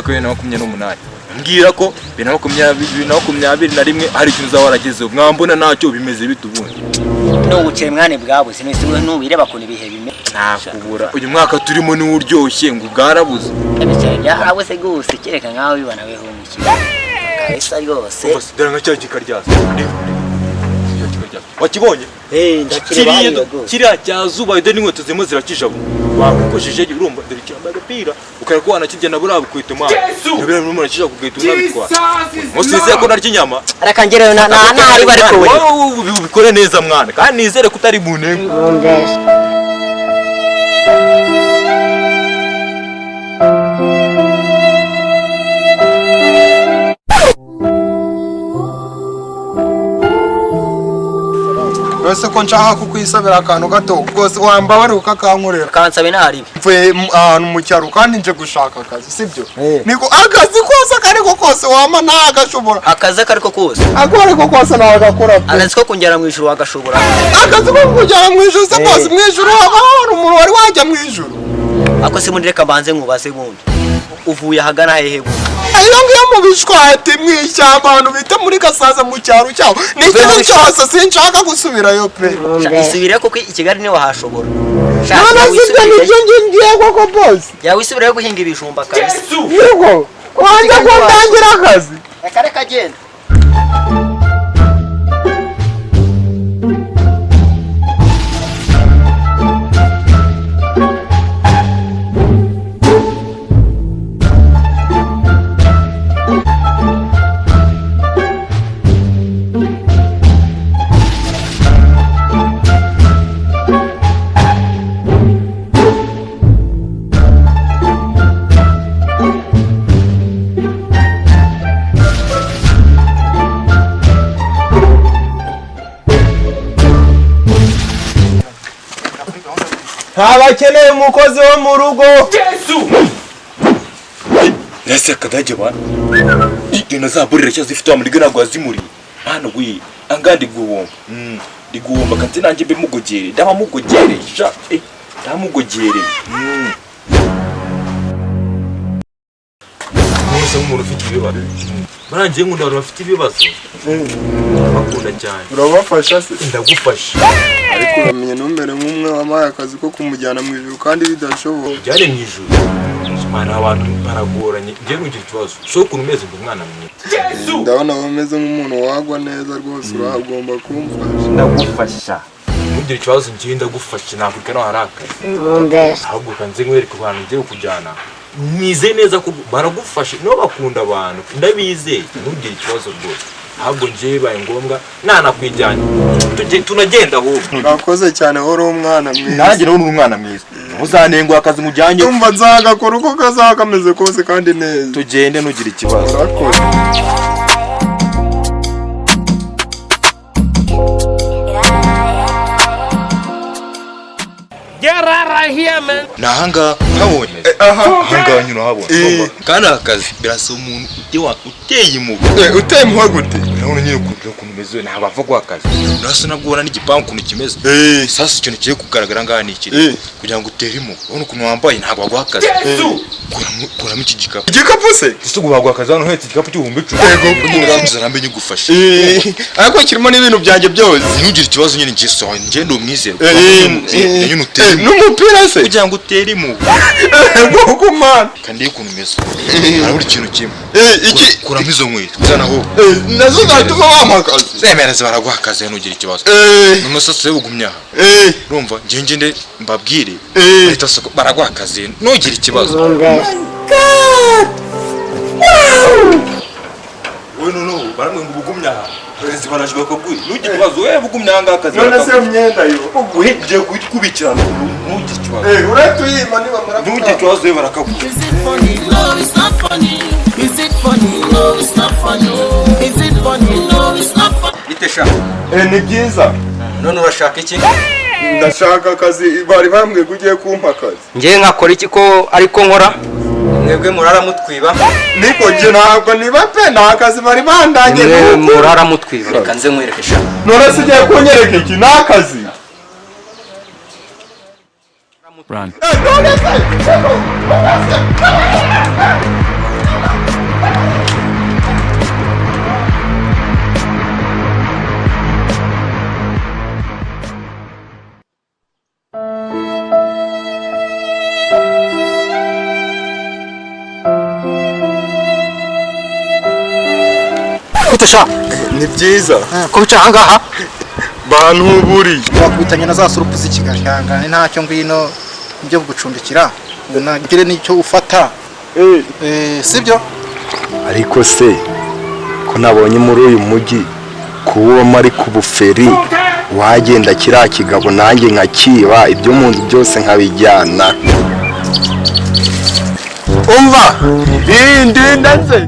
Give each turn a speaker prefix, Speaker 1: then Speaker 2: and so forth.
Speaker 1: mwaka wa 2028 mbwira ko 2021 hari ikintu uzaba waragezeho mwambona ntacyo bimeze bitubundi
Speaker 2: no gucye mwane bwabuze nese n'ubireba ko nibihe bime
Speaker 1: nakubura uyu mwaka turimo ni uryoshye ngo bwarabuze
Speaker 2: byarabuze gose kereka nkaho bibona weho miki kaisa yose
Speaker 1: dore nka cyo gikaryaza wakibonye
Speaker 2: ndakiribaye
Speaker 1: kiriya cyazuba ide n'inkweto zimwe zirakijabo bakukosheje urumva dore cyambaye agapira ukayako wanakijya na burabu kwituma nabira n'umuntu akija kugahita unabitwara musize ko narya inyama
Speaker 2: arakangere ntari bari ko
Speaker 1: bikore neza mwana kandi nizere ko utari mu ntego
Speaker 3: Ese ko nshaka kukwisabira akantu gato gose wamba bari ukakankurera
Speaker 2: kansabe ntari
Speaker 3: mvuye ahantu mu cyaro kandi nje gushaka akazi sibyo niko akazi kose kariko kose wama ntagashobora
Speaker 2: akazi kariko kose
Speaker 3: ariko kose nagakora
Speaker 2: akazi ko kungera mu ijuru wagashobora
Speaker 3: akazi ko kungera mu ijuru se kose mu ijuru abantu umuntu wari wajya mu ijuru
Speaker 2: ako se mundireka banze nkubase bundi uvuye hagana hehe
Speaker 3: ayo ngiye mu bishwate mwishyamba abantu bita muri Gasaza mu cyaro cyaho n'ikintu cyose sinshaka gusubirayo pe
Speaker 2: isubire ko Kigali niho hashobora
Speaker 3: none sibyo nibyo ngiye koko boss
Speaker 2: ya wisubire guhinga ibijumba kabisa
Speaker 3: yego wanje ko ndangira akazi
Speaker 2: reka genda
Speaker 3: Abakeneye umukozi wo mu rugo
Speaker 1: Yesu Nese kadajye bana Igena zaburira cyo zifite amuriga nago azimuri hano wi angandi guwomba digumba kanti nanjye be mugogere dama mugogere sha damugogere Musa umuntu ufite ibibazo Baranje nkunda abantu bafite ibibazo bakunda cyane
Speaker 3: urabafasha se
Speaker 1: ndagufasha
Speaker 3: ariko uramenye numbere nk'umwe wamaye akazi ko kumujyana mu ijuru kandi bidashoboye
Speaker 1: byare mu ijuru Mana abantu baragoranye ngiye kugira ikibazo so kunumeze ngo umwana mwiza
Speaker 3: ndabona wameze nk'umuntu wagwa neza rwose uragomba kumfasha
Speaker 1: ndagufasha mugira ikibazo ngiye ndagufasha nakwika no haraka ahubwo kanze nkwereka abantu ngiye kujyana nize neza ko baragufasha no bakunda abantu ndabizeye mugira ikibazo rwose ahubwo ngiye baye ngombwa nanakwijyanye tunagenda ahubwo
Speaker 3: urakoze cyane wari umwana mwiza
Speaker 1: nanjye nawe umwana mwiza uzanengwa akazi mujyanye
Speaker 3: umva nzagakora uko kazakameze kose kandi neza
Speaker 1: tugende nugira ikibazo
Speaker 3: urakoze
Speaker 1: nahanga habonye hanga nyuna habonye kana akazi birasa umuntu uteye impuhwe
Speaker 3: uteye impuhwe gute
Speaker 1: none nyine ukuntu umeze ntabava kwa akazi urasa nabwona n'igipangu kuntu kimeze sasa ikintu kiye kugaragara ngaha ni iki kugira ngo utere impuhwe ubona ukuntu wambaye ntabwo wagwa akazi kuramo iki
Speaker 3: igikapu se
Speaker 1: isugu bagwa akazi hano hetse igikapu cy'ibihumbi 10 yego umurambiza rambe nyigufasha
Speaker 3: ariko kirimo n'ibintu byanjye byose
Speaker 1: ntugire ikibazo nyine ngiso ngende umwizero nyine uteye
Speaker 3: n'umupira se
Speaker 1: kugira ngo utere impuhwe
Speaker 3: bwo man
Speaker 1: kandi ukuntu umeze araburi ikintu kimwe iki kuramo izo nkweto zanaho
Speaker 3: nazo zatuma wamakazi
Speaker 1: zemereze baragwa akazi ntugire ikibazo n'umusatsi w'ubugumya urumva ngende mbabwire ahita soko baragwa akazi ntugire ikibazo no baramwe ngo ubugumya Perezi barajwe ko buri nugire ikibazo we bugumya anga akazi
Speaker 3: none se myenda yo
Speaker 1: uguhije kubikirana nugire ikibazo
Speaker 3: uratuyima niba mara
Speaker 1: nugire ikibazo we barakabu
Speaker 4: Is it funny? No, it's not funny. Is it funny? No, it's not funny. Is it funny? No, it's not funny.
Speaker 1: Itesha
Speaker 3: ni byiza
Speaker 1: none urashaka iki
Speaker 3: ndashaka akazi bari bambwe kugiye kumpa akazi
Speaker 2: ngiye nkakora iki ko ariko nkora
Speaker 1: mwebwe murara mutwiba
Speaker 3: niko je ntabwo niba pe nta akazi bari bandanye
Speaker 2: murara mutwiba reka nze nkwereke sha
Speaker 3: none se ugiye kunyereka iki nta akazi
Speaker 5: Run. bite sha?
Speaker 3: Ni byiza.
Speaker 5: Ko bica ahangaha?
Speaker 3: Bantuburiye.
Speaker 5: Wakubitanye na za surupu z'ikigali. Hangane ntacyo ngwino byo gucumbikira. Nagire n'icyo ufata. Sibyo?
Speaker 3: Ariko se ko nabonye muri uyu mujyi kuwo mari ku buferi wagenda kiriya kigabo nanjye nkakiba ibyo mu nzu byose nkabijyana. Umva ndinda nze